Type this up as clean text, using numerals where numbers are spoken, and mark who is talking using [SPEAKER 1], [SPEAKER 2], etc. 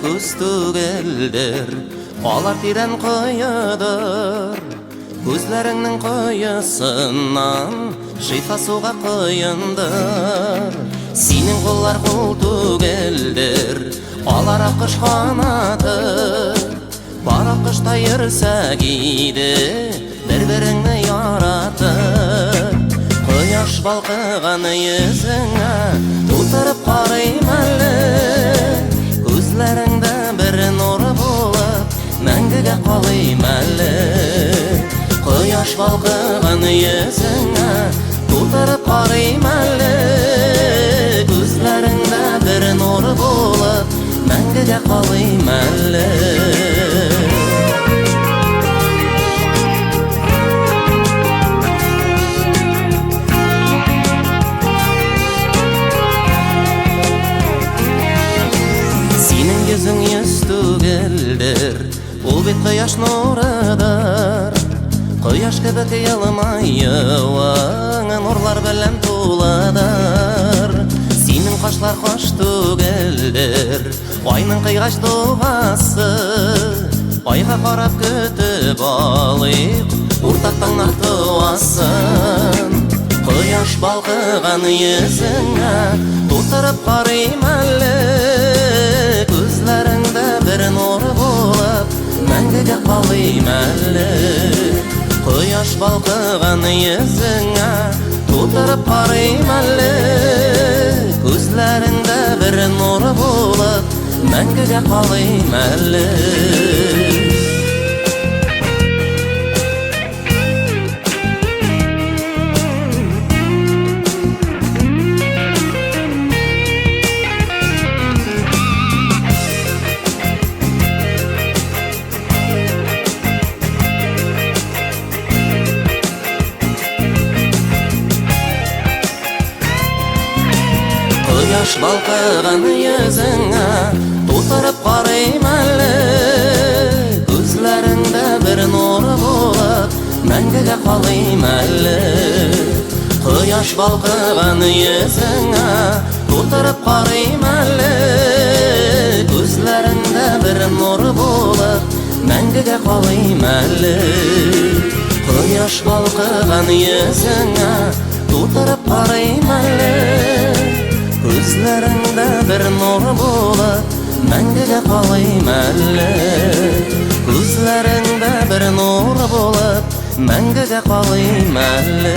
[SPEAKER 1] көз түгелдер, алар тирен қойыдыр. Көзлеріңнің қойысынан шифа суға қойындыр. Сенің қолар қол түгелдер, алар ақыш қанатыр. Бар ақыштай үрсә кейде, бір-біріңні яратыр. Құяш балқыған yüzіңе тутырып қарайым әлі. Көзлеріңді бір нұр болып, мәңгіге қалайым әлі. Құяш балқыған yüzіңе тутырып қарайым әлі. Көзлеріңді бір нұр болып, мәңгіге қалайым әлі. Yüzün yüz түгелдер, ол бет құяш нұрыдыр. Құяш кебек елмайуың, нұрлар білән туладыр. Сенің қашлар қош түгелдер, айның қиғаш туғасы. Айға қарап күтіп алайық, ұртақтан туасын. Құяш балқыған yüzіңе тутырып қарайым әлі. Көзлеріңді бір нұр болып, мәңгіге қалайым әлі. Құяш балқыған yüzіңе тутырып қарайым әлі. Көзлеріңді бір нұр болып, мәңгіге қалайым әлі. Құяш балқыған yüzіңе тутырып қарайым әлі. Көзлеріңді бір нұр болып, мәңгіге қалайым әлі. Құяш балқыған yüzіңе тутырып қарайым әлі. Көзлеріңді бір нұр болып, мәңгіге қалайым әлі. Құяш балқыған yüzіңе тутырып қарайым әлі. Көзлеріңді бір нұр болып, мәңгіге қалайым әлі. Көзлеріңді бір нұр болып, мәңгіге қалайым әлі.